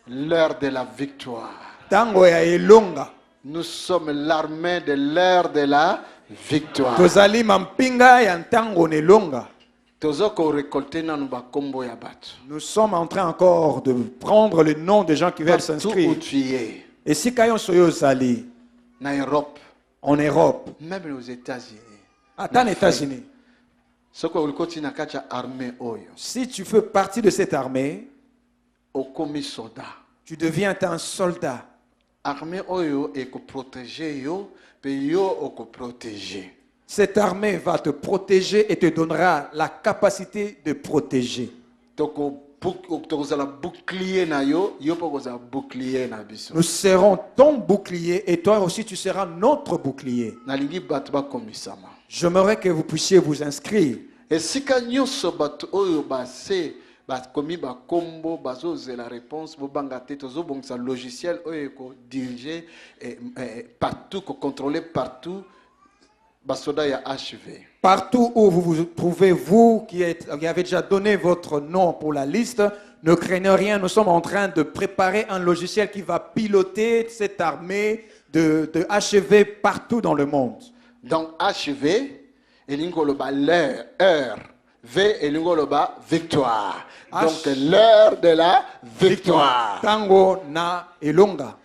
l'heure de la victoire. Tango ya elonga. Nous sommes l'armée de l'heure de la victoire. Tozali mampinga ya ntango nelonga. Nous sommes en train encore de prendre le nom des gens qui veulent s'inscrire. Et si kayon soyo zali en Europe, même aux États-Unis, en États-Unis, si tu fais partie de cette armée, tu deviens un soldat. Cette armée va te protéger et te donnera la capacité de protéger. Nous serons ton bouclier et toi aussi tu seras notre bouclier. J'aimerais que vous puissiez vous inscrire. Et si komi ba kombo bazoze la réponse bobangate tozo bongsa logiciel ko diriger partout ko contrôler partout basoda ya HV. Partout où vous vous trouvez, vous qui avez déjà donné votre nom pour la liste, ne craignez rien, nous sommes en train de préparer un logiciel qui va piloter cette armée de HV partout dans le monde. Donc HV et l'ingoloba l'heure V et l'ingoloba victoire. Donc l'heure de la victoire. Tango na elonga.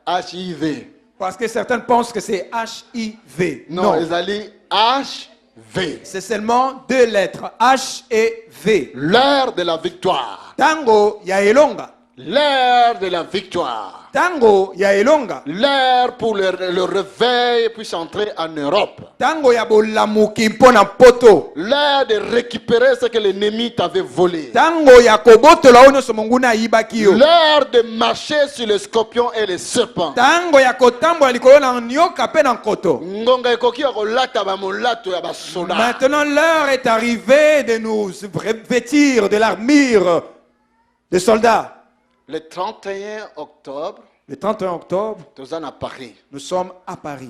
HIV. Parce que certains pensent que c'est HIV. Non, ils allaient HV. C'est seulement deux lettres, H et V. L'heure de la victoire. Tango ya elonga. L'heure de la victoire. Tango ya elonga. L'heure pour le réveil puisse entrer en Europe. Tango ya bolamuki mpona poto. L'heure de récupérer ce que l'ennemi t'avait volé. Tango ya kobotola ono somonguna yibaki yo. L'heure de marcher sur les scorpions et les serpents. Tango ya kotambola likolo na nyoka pe na nkoto. Ngonga ekoki ya kolata ba molato ya ba soda. Maintenant l'heure est arrivée de nous revêtir de l'armure des soldats. Le 31 octobre, nous sommes à Paris.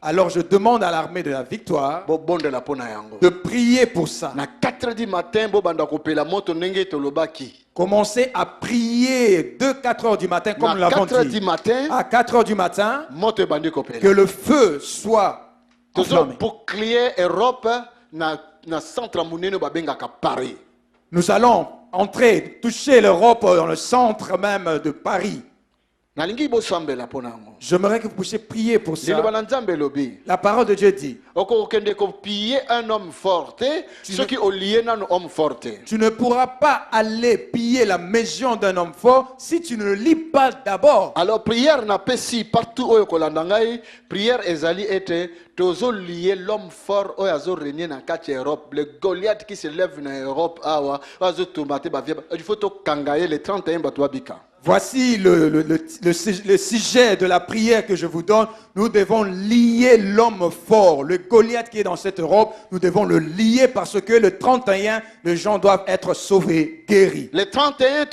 Alors je demande à l'armée de la victoire de prier pour ça. Commencez à prier de 4 heures du matin, comme nous l'avons dit. À 4 heures du matin, que le feu soit enflammé. Nous allons entrer, toucher l'Europe dans le centre même de Paris. J'aimerais que vous puissiez prier pour ça. La parole de Dieu dit, tu ne pourras pas aller piller la maison d'un homme fort si tu ne le lis pas d'abord. Alors prière n'a pas si partout où prière ezali était tozo lier l'homme fort où azo régner dans quatre Europe, le Goliath qui se lève dans Europe awa azo tomber ba il faut to kangaye le 31 batwa bika. Voici le sujet de la prière que je vous donne. Nous devons lier l'homme fort, le Goliath qui est dans cette Europe. Nous devons le lier parce que le 31, les gens doivent être sauvés, guéris. Le 31,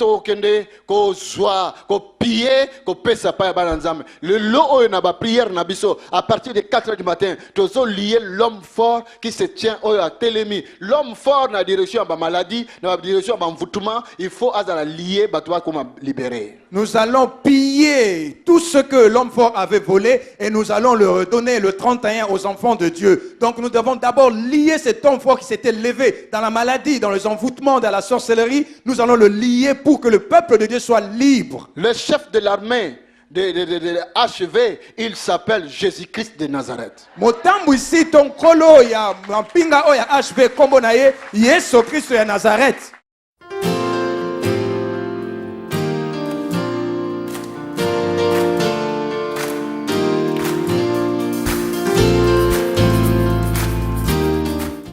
ko soit, ko piller, ko pesa pa bananzam. Le lo na ba prière na biso à partir de 4 heures du matin, tozo lier l'homme fort qui se tient à Télémi. L'homme fort na direction ba maladie, na direction ba mvutuma, il faut azala lier batwa comme libérer. Nous allons piller tout ce que l'homme fort avait volé et nous allons le redonner le 31 aux enfants de Dieu. Donc nous devons d'abord lier cet homme fort qui s'était levé dans la maladie, dans les envoûtements, dans la sorcellerie. Nous allons le lier pour que le peuple de Dieu soit libre. Le chef de l'armée de HV, il s'appelle Jésus-Christ de Nazareth. Motambu ici ton kolo ya mpinga o ya HV kombo na ye Yesu Kristo ya Nazareth.